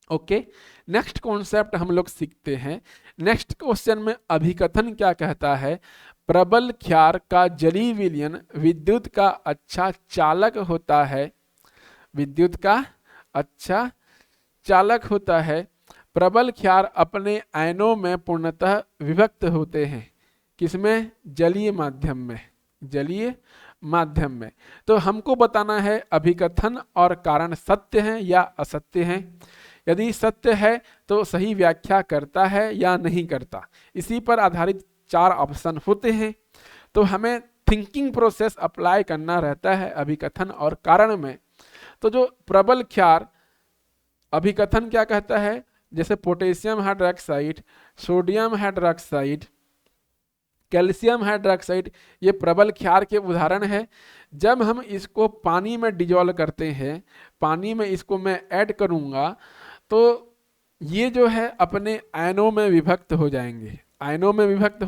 A: ओके, नेक्स्ट कॉन्सेप्ट हम लोग सीखते हैं। नेक्स्ट क्वेश्चन में अभिकथन क्या कहता है, प्रबल क्षार का जलीय विलयन विद्युत का अच्छा चालक होता है। प्रबल क्षार अपने आयनों में पूर्णतः विभक्त होते हैं। किसमें? जलीय माध्यम में। तो हमको बताना है अभिकथन और कारण सत्य हैं या असत्य हैं। यदि सत्य है तो सही व्याख्या करता है या नहीं करता। इसी पर आधारित 4 ऑप्शन होते हैं। तो हमें थिंकिंग प्रोसेस अप्लाई करना रहता है अभिकथन और कारण में। तो जो प्रबल क्षार अभिकथन क्या कहता है, जैसे potassium hydroxide, sodium hydroxide, calcium hydroxide, ये प्रबल क्षार के उदाहरण है। जब हम इसको पानी में डिजोल्व करते हैं, पानी में इसको मैं ऐड करूंगा तो ये जो है अपने आयनों में विभक्त हो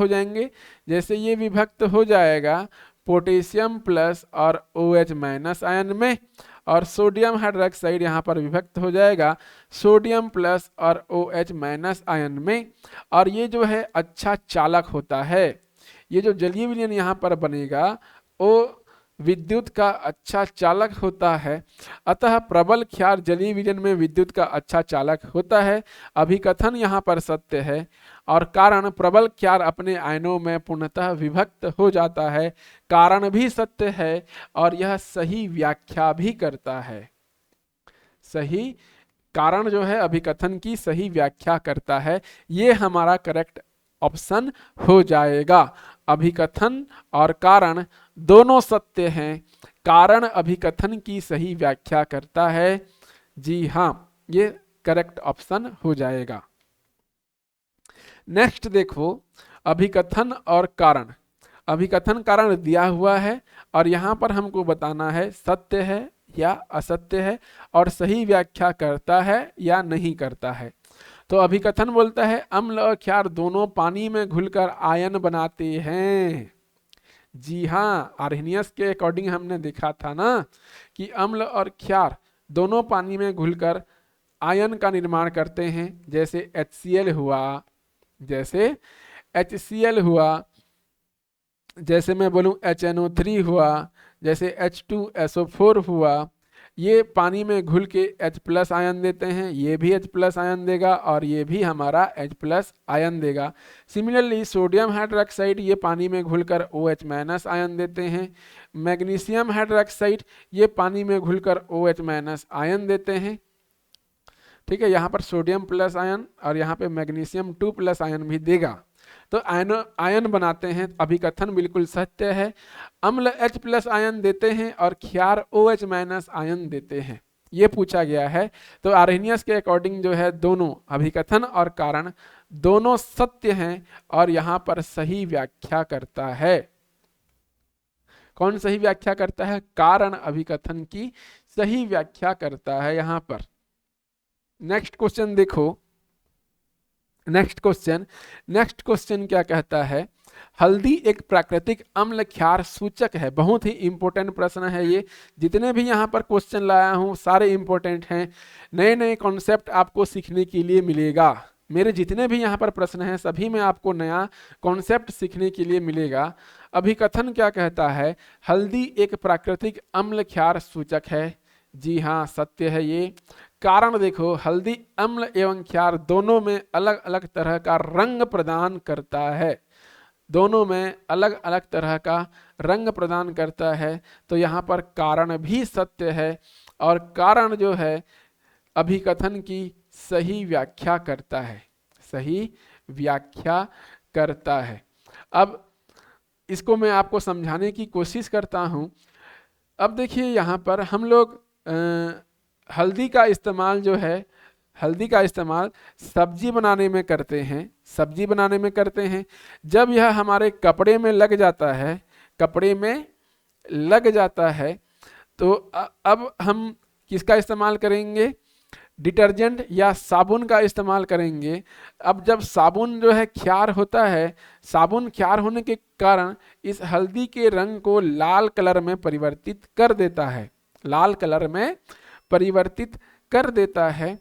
A: जाएंगे। जैसे ये विभक्त हो जाएगा पोटेशियम प्लस और OH माइनस आयन में, और सोडियम हाइड्रोक्साइड यहाँ पर विभक्त हो जाएगा सोडियम प्लस और OH माइनस आयन में। और ये जो है अच्छा चालक होता है। ये जो जलीय विलयन यहाँ पर बनेगा वो विद्युत का अच्छा चालक होता है। अतः प्रबल क्षार जलीय विलयन में विद्युत का अच्छा चालक होता है। अभिकथन यहाँ पर सत्य है और कारण प्रबल क्षार अपने आयनों में पूर्णतः विभक्त हो जाता है। कारण भी सत्य है और यह सही व्याख्या भी करता है। सही कारण जो है अभिकथन की सही व्याख्या करता है। ये हमारा करेक्ट ऑप्शन हो जाएगा। अभिकथन और कारण दोनों सत्य हैं। कारण अभिकथन की सही व्याख्या करता है। जी हाँ, ये करेक्ट ऑप्शन हो जाएगा। नेक्स्ट देखो, अभिकथन और कारण। अभिकथन कारण दिया हुआ है और यहाँ पर हमको बताना है सत्य है या असत्य है और सही व्याख्या करता है या नहीं करता है। तो अभिकथन बोलता है अम्ल और क्षार दोनों पानी में घुलकर आयन बनाते हैं। जी हाँ, आर्हेनियस के अकॉर्डिंग हमने देखा था ना कि अम्ल और क्षार दोनों पानी में घुलकर आयन का निर्माण करते हैं। जैसे HCl हुआ, जैसे मैं बोलूं HNO3 हुआ, जैसे H2SO4 हुआ। ये पानी में घुल के H+ आयन देते हैं, ये भी H+ आयन देगा और ये भी हमारा H+ आयन देगा। सिमिलरली सोडियम हाइड्रोक्साइड ये पानी में घुलकर OH- आयन देते हैं। मैग्नीशियम हाइड्रोक्साइड ये पानी में घुलकर OH- आयन देते हैं। ठीक है, यहाँ पर सोडियम प्लस आयन और यहाँ पे मैग्नीशियम 2+ आयन भी देगा। तो आयन बनाते हैं। अभिकथन बिल्कुल सत्य है। अम्ल H+ आयन देते हैं और क्षार OH- आयन देते हैं, ये पूछा गया है। तो आर्हेनियस के अकॉर्डिंग जो है दोनों अभिकथन और कारण दोनों सत्य हैं और यहाँ पर सही व्याख्या करता है। कौन सही व्याख्या करता है? कारण अभिकथन की सही व्याख्या करता है यहाँ पर। नेक्स्ट क्वेश्चन देखो। नेक्स्ट क्वेश्चन क्या कहता है? हल्दी एक प्राकृतिक अम्ल क्षार सूचक है। बहुत ही इंपॉर्टेंट प्रश्न है ये। जितने भी यहाँ पर क्वेश्चन लाया हूँ सारे इंपॉर्टेंट हैं। नए नए कॉन्सेप्ट आपको सीखने के लिए मेरे जितने भी यहाँ पर प्रश्न हैं सभी में आपको नया कॉन्सेप्ट सीखने के लिए मिलेगा। अभिकथन क्या कहता है? हल्दी एक प्राकृतिक अम्ल क्षार सूचक है। जी हाँ, सत्य है ये। कारण देखो, हल्दी अम्ल एवं क्षार दोनों में अलग अलग तरह का रंग प्रदान करता है, दोनों में अलग अलग तरह का रंग प्रदान करता है। तो यहाँ पर कारण भी सत्य है और कारण जो है अभिकथन की सही व्याख्या करता है, सही व्याख्या करता है। अब इसको मैं आपको समझाने की कोशिश करता हूँ। अब देखिए यहाँ पर हम लोग हल्दी का इस्तेमाल जो है, हल्दी का इस्तेमाल सब्जी बनाने में करते हैं, सब्जी बनाने में करते हैं। जब यह हमारे कपड़े में लग जाता है, कपड़े में लग जाता है, तो अब हम किसका इस्तेमाल करेंगे? डिटर्जेंट या साबुन का इस्तेमाल करेंगे। अब जब साबुन जो है क्षार होता है, साबुन क्षार होने के कारण इस हल्दी के रंग को लाल कलर में परिवर्तित कर देता है, लाल कलर में परिवर्तित कर देता है।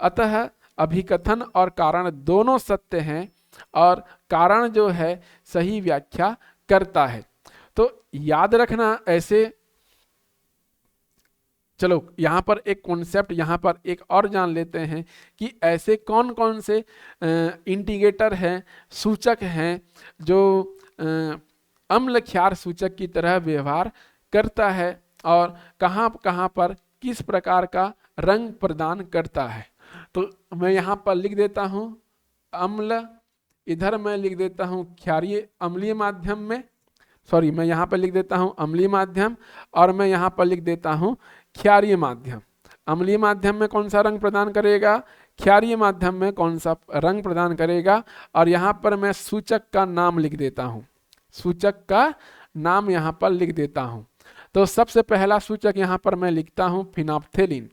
A: अतः अभिकथन और कारण दोनों सत्य हैं और कारण जो है सही व्याख्या करता है। तो याद रखना ऐसे। चलो यहाँ पर एक कॉन्सेप्ट यहाँ पर एक और जान लेते हैं कि ऐसे कौन कौन से इंडिकेटर हैं, सूचक हैं जो अम्ल क्षार सूचक की तरह व्यवहार करता है और कहाँ कहाँ पर किस प्रकार का रंग प्रदान करता है। तो मैं यहाँ पर लिख देता हूँ अम्ल, इधर मैं लिख देता हूँ क्षारीय अम्लीय माध्यम में, सॉरी मैं यहाँ पर लिख देता हूँ अम्लीय माध्यम और मैं यहाँ पर लिख देता हूँ क्षारीय माध्यम। अम्लीय माध्यम में कौन सा रंग प्रदान करेगा, क्षारीय माध्यम में कौन सा रंग प्रदान करेगा। और यहाँ पर मैं सूचक का नाम लिख देता हूँ, सूचक का नाम यहाँ पर लिख देता हूँ। तो सबसे पहला सूचक यहाँ पर मैं लिखता हूँ फिनाप्थेलिन।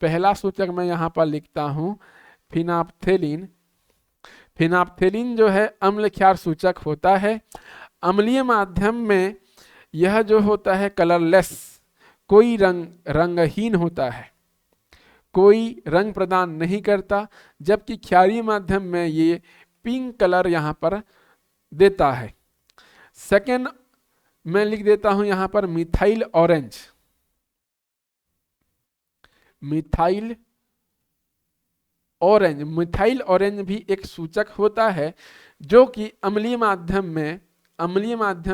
A: पहला सूचक मैं यहाँ पर लिखता हूँ फिनाप्थेलिन। फिनाप्थेलिन जो है अम्ल क्षार सूचक होता है। अम्लीय माध्यम में यह जो होता है कलरलेस, कोई रंगहीन होता है, कोई रंग प्रदान नहीं करता, जबकि क्षारीय माध्यम में ये पिंक कलर यहाँ पर देता है। सेकेंड मैं लिख देता हूं यहाँ पर methyl orange. Methyl orange, methyl orange भी एक सूचक होता है जो कि अम्लीय माध्यम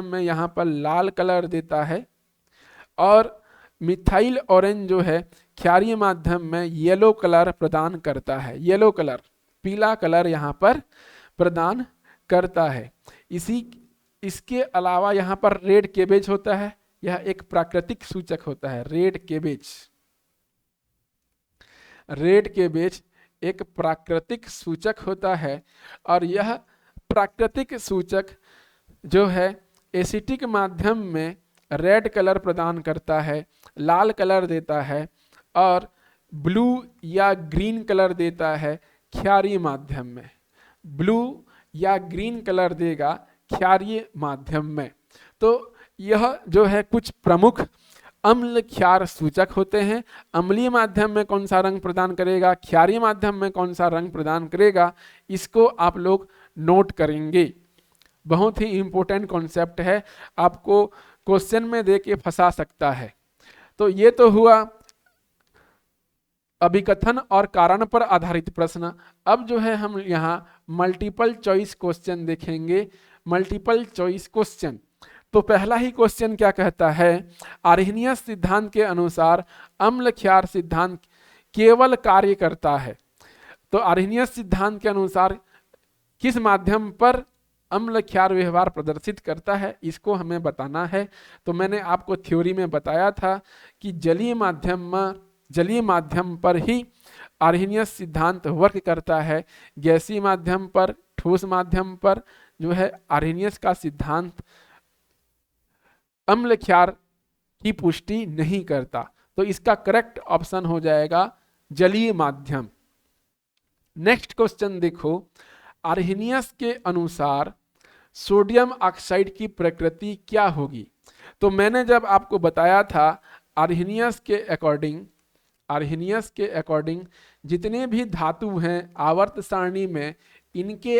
A: में यहाँ पर लाल कलर देता है और मिथाइल ऑरेंज जो है क्षारीय माध्यम में येलो कलर प्रदान करता है, येलो कलर, पीला कलर यहाँ पर प्रदान करता है। इसके अलावा यहाँ पर रेड केबेज होता है, यह एक प्राकृतिक सूचक होता है। रेड केबेज, रेड केबेज एक प्राकृतिक सूचक होता है और यह प्राकृतिक सूचक जो है एसिटिक माध्यम में रेड कलर प्रदान करता है, लाल कलर देता है और ब्लू या ग्रीन कलर देता है क्षारीय माध्यम में, ब्लू या ग्रीन कलर देगा क्षारीय माध्यम में। तो यह जो है कुछ प्रमुख अम्ल क्षार सूचक होते हैं। अम्लीय माध्यम में कौन सा रंग प्रदान करेगा, क्षारीय माध्यम में कौन सा रंग प्रदान करेगा, इसको आप लोग नोट करेंगे। बहुत ही इंपॉर्टेंट कॉन्सेप्ट है, आपको क्वेश्चन में दे के फंसा सकता है। तो ये तो हुआ अभिकथन और कारण पर आधारित प्रश्न। अब जो है हम यहाँ मल्टीपल चॉइस क्वेश्चन देखेंगे। मल्टीपल चॉइस क्वेश्चन, तो पहला ही क्वेश्चन क्या कहता है, आर्हेनियस सिद्धांत के अनुसार अम्ल क्षार सिद्धांत केवल कार्य करता है। तो आर्हेनियस सिद्धांत के अनुसार किस माध्यम पर अम्ल क्षार व्यवहार प्रदर्शित करता है, इसको हमें बताना है। तो मैंने आपको थ्योरी में बताया था कि जलीय माध्यम पर ही आर्हेनियस सिद्धांत वर्क करता है, गैसीय माध्यम पर, ठोस माध्यम पर जो है आर्हेनियस का सिद्धांत अम्ल क्षार की पुष्टि नहीं करता। तो इसका करेक्ट ऑप्शन हो जाएगा जलीय माध्यम। नेक्स्ट क्वेश्चन देखो, आर्हेनियस के अनुसार सोडियम ऑक्साइड की प्रकृति क्या होगी। तो मैंने जब आपको बताया था आर्हेनियस के अकॉर्डिंग आर्हेनियस के अकॉर्डिंग जितने भी धातु हैं आवर्त सारणी में, इनके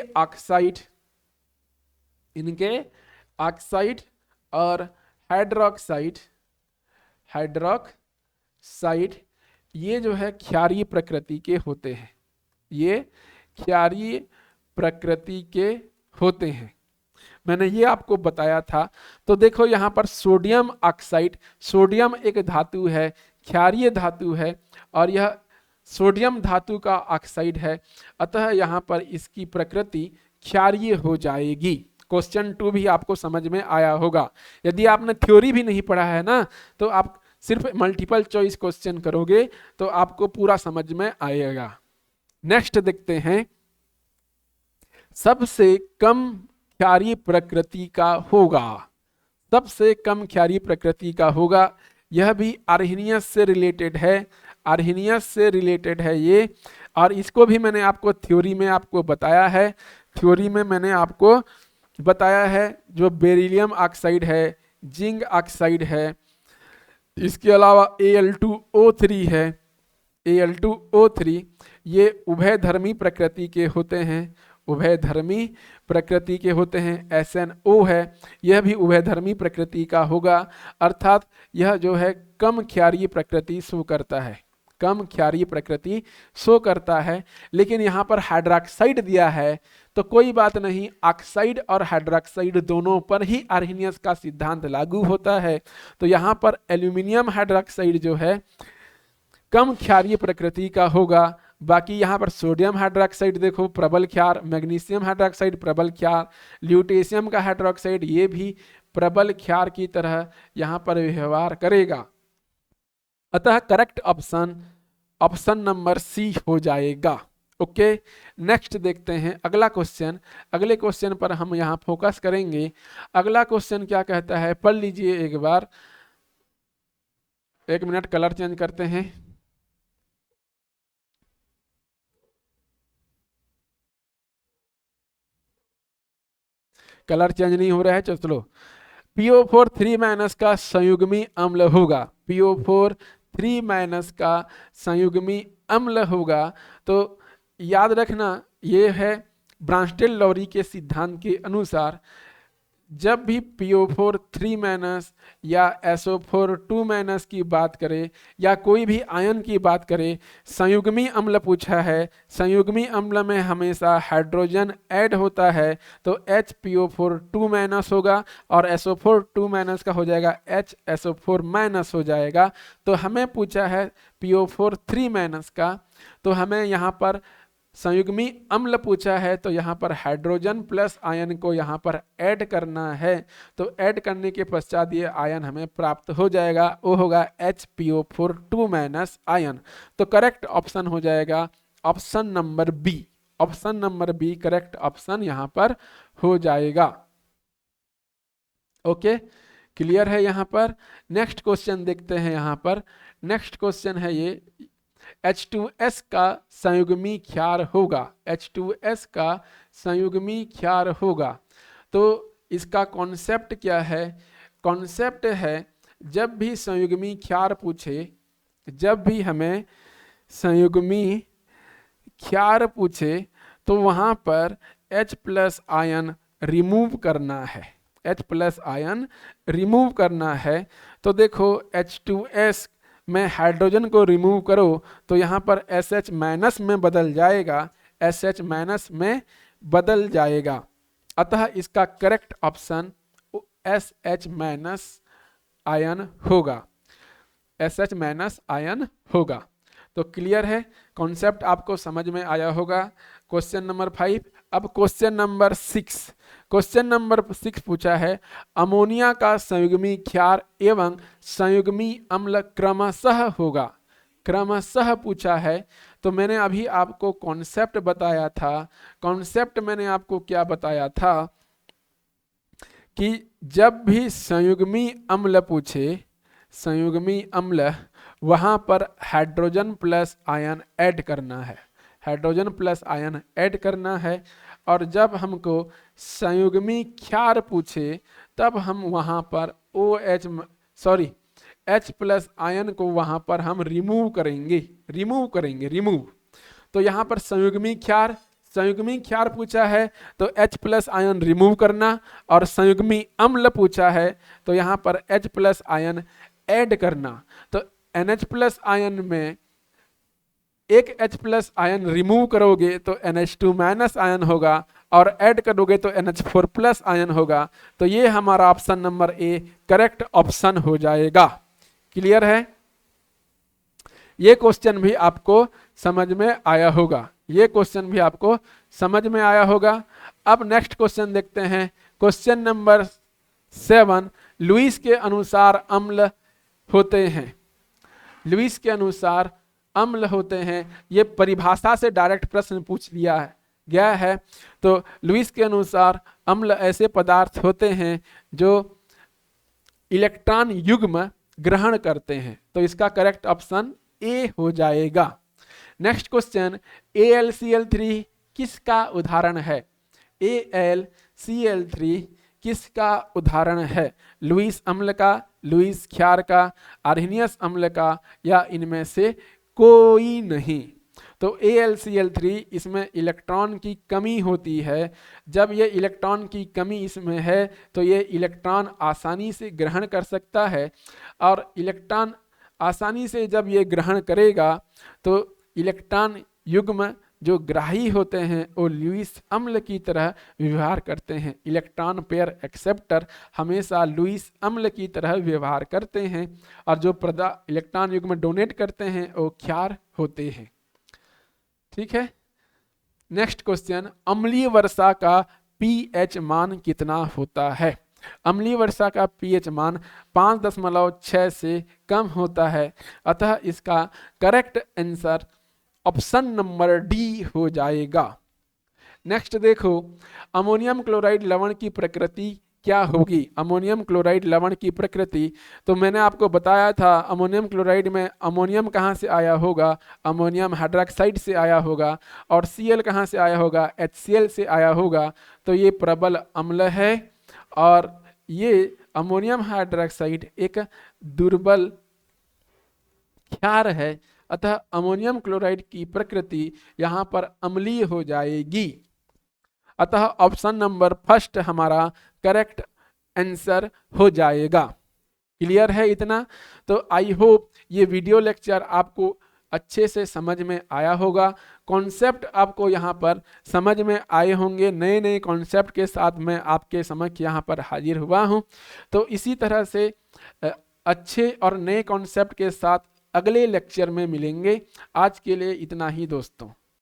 A: ऑक्साइड और हाइड्रोक्साइड ये जो है क्षारीय प्रकृति के होते हैं, ये क्षारीय प्रकृति के होते हैं। मैंने ये आपको बताया था। तो देखो यहाँ पर सोडियम ऑक्साइड, सोडियम एक धातु है, क्षारीय धातु है, और यह सोडियम धातु का ऑक्साइड है, अतः यहाँ पर इसकी प्रकृति क्षारीय हो जाएगी। क्वेश्चन 2 भी आपको समझ में आया होगा। यदि आपने थ्योरी भी नहीं पढ़ा है ना, तो आप सिर्फ मल्टीपल चॉइस क्वेश्चन करोगे तो आपको पूरा समझ में आएगा। नेक्स्ट देखते हैं, सबसे कम क्षारीय प्रकृति का होगा, सबसे कम क्षारीय प्रकृति का होगा। यह भी आर्हेनियस से रिलेटेड है, आर्हेनियस से रिलेटेड है ये, और इसको भी मैंने आपको थ्योरी में आपको बताया है। थ्योरी में मैंने आपको बताया है जो बेरिलियम ऑक्साइड है, जिंक ऑक्साइड है, इसके अलावा Al2O3 है, Al2O3 ये उभयधर्मी प्रकृति के होते हैं, उभयधर्मी प्रकृति के होते हैं। SNO है, यह भी उभयधर्मी प्रकृति का होगा, अर्थात यह जो है कम क्षारीय प्रकृति शो करता है, कम क्षारीय प्रकृति शो करता है। लेकिन यहाँ पर हाइड्रोक्साइड दिया है तो कोई बात नहीं, ऑक्साइड और हाइड्रोक्साइड दोनों पर ही आर्हेनियस का सिद्धांत लागू होता है। तो यहाँ पर एल्यूमिनियम हाइड्रोक्साइड जो है कम क्षारीय प्रकृति का होगा। बाकी यहाँ पर सोडियम हाइड्रोक्साइड देखो प्रबल क्षार, मैग्नीशियम हाइड्रोक्साइड प्रबल क्षार, ल्यूटेशियम का हाइड्रोक्साइड ये भी प्रबल क्षार की तरह यहाँ पर व्यवहार करेगा। अतः करेक्ट ऑप्शन नंबर सी हो जाएगा। ओके, नेक्स्ट देखते हैं अगला क्वेश्चन। अगले क्वेश्चन पर हम यहाँ फोकस करेंगे। अगला क्वेश्चन क्या कहता है, पढ़ लीजिए एक बार। 1 मिनट, कलर चेंज करते हैं। कलर चेंज नहीं हो रहा है, चलो। PO4 3- का संयुग्मी अम्ल होगा, PO4 3- का संयुग्मी अम्ल होगा। तो याद रखना ये है ब्रांस्टेड लॉरी के सिद्धांत के अनुसार जब भी PO4 3- या SO4 2- की बात करें या कोई भी आयन की बात करें, संयुग्मी अम्ल पूछा है, संयुग्मी अम्ल में हमेशा हाइड्रोजन ऐड होता है, तो HPO4 2- होगा और SO4 2- का हो जाएगा HSO4- हो जाएगा। तो हमें पूछा है PO4 3- का, तो हमें यहाँ पर संयुग्मी अम्ल पूछा है, तो यहाँ पर हाइड्रोजन प्लस आयन को यहाँ पर ऐड करना है। तो ऐड करने के पश्चात ये आयन हमें प्राप्त हो जाएगा, वो होगा HPO4 2- आयन। तो करेक्ट ऑप्शन हो जाएगा option number B, option number B correct option यहाँ पर हो जाएगा। ओके, क्लियर है यहाँ पर। नेक्स्ट क्वेश्चन देखते हैं। यहाँ पर नेक्स्ट क्वेश्चन है ये, H2S का संयुग्मी क्षार होगा, H2S का संयुग्मी क्षार होगा। तो इसका कॉन्सेप्ट क्या है? कॉन्सेप्ट है जब भी संयुग्मी क्षार पूछे, जब भी हमें संयुग्मी क्षार पूछे तो वहाँ पर H+ आयन रिमूव करना है, H+ आयन रिमूव करना है। तो देखो H2S में हाइड्रोजन को रिमूव करो तो यहाँ पर SH- में बदल जाएगा, SH- में बदल जाएगा। अतः इसका करेक्ट ऑप्शन SH- आयन होगा, SH- आयन होगा। तो क्लियर है, कॉन्सेप्ट आपको समझ में आया होगा। Question number 5। अब क्वेश्चन नंबर 6, क्वेश्चन नंबर 6 पूछा है अमोनिया का संयुग्मी क्षार एवं संयुग्मी अम्ल क्रमशः होगा, क्रमशः पूछा है। तो मैंने अभी आपको कॉन्सेप्ट बताया था। कॉन्सेप्ट मैंने आपको क्या बताया था कि जब भी संयुग्मी अम्ल पूछे, संयुग्मी अम्ल, वहां पर हाइड्रोजन प्लस आयन ऐड करना है, हाइड्रोजन प्लस आयन ऐड करना है। और जब हमको संयुग्मी क्षार पूछे तब हम वहां पर H प्लस आयन को वहां पर हम रिमूव करेंगे। तो यहाँ पर संयुग्मी क्षार पूछा है तो H प्लस आयन रिमूव करना, और संयुग्मी अम्ल पूछा है तो यहाँ पर H प्लस आयन ऐड करना। तो NH प्लस आयन में एक H प्लस आयन रिमूव करोगे तो NH2 माइनस आयन होगा, और ऐड करोगे तो NH4 प्लस आयन होगा। तो ये हमारा option number A correct option हो जाएगा। क्लियर है? ये क्वेश्चन भी आपको समझ में आया होगा। अब नेक्स्ट क्वेश्चन देखते हैं, क्वेश्चन नंबर 7। लुईस के अनुसार अम्ल होते हैं। ये परिभाषा से डायरेक्ट प्रश्न पूछ लिया गया है। तो लुईस के अनुसार अम्ल ऐसे पदार्थ होते हैं जो इलेक्ट्रॉन युग्म ग्रहण करते हैं। तो इसका करेक्ट ऑप्शन ए हो जाएगा। नेक्स्ट क्वेश्चन, AlCl3 किसका उदाहरण है? AlCl3 किसका उदाहरण है? लुईस अम्ल का, लुईस क्षार का, आर्हेनियस अम्ल का, या इनमें से कोई नहीं। तो AlCl3 इसमें इलेक्ट्रॉन की कमी होती है। जब ये इलेक्ट्रॉन की कमी इसमें है तो ये इलेक्ट्रॉन आसानी से ग्रहण कर सकता है, और इलेक्ट्रॉन आसानी से जब ये ग्रहण करेगा तो इलेक्ट्रॉन युग्म जो ग्राही होते हैं वो लुईस अम्ल की तरह व्यवहार करते हैं। इलेक्ट्रॉन पेयर एक्सेप्टर हमेशा लुईस अम्ल की तरह व्यवहार करते हैं, और जो इलेक्ट्रॉन युग्म डोनेट करते हैं वो क्षार होते हैं। ठीक है। नेक्स्ट क्वेश्चन, अम्लीय वर्षा का पीएच मान कितना होता है? अम्लीय वर्षा का पीएच मान 5.6 से कम होता है, अतः इसका correct answer option number D हो जाएगा। नेक्स्ट देखो, अमोनियम क्लोराइड लवण की प्रकृति क्या होगी? अमोनियम क्लोराइड लवण की प्रकृति, तो मैंने आपको बताया था अमोनियम क्लोराइड में अमोनियम कहाँ से आया होगा? अमोनियम हाइड्रॉक्साइड से आया होगा, और Cl कहाँ से आया होगा? HCl से आया होगा। तो ये प्रबल अम्ल है, और ये अमोनियम हाइड्रॉक्साइड एक दुर्बल क्षार है, अतः अमोनियम क्लोराइड की प्रकृति यहाँ पर अम्लीय हो जाएगी। अतः ऑप्शन नंबर फर्स्ट हमारा करेक्ट आंसर हो जाएगा। क्लियर है इतना? तो आई होप ये वीडियो लेक्चर आपको अच्छे से समझ में आया होगा। कॉन्सेप्ट आपको यहाँ पर समझ में आए होंगे। नए नए कॉन्सेप्ट के साथ मैं आपके समक्ष यहाँ पर हाजिर हुआ हूँ। तो इसी तरह से अच्छे और नए कॉन्सेप्ट के साथ अगले लेक्चर में मिलेंगे। आज के लिए इतना ही दोस्तों।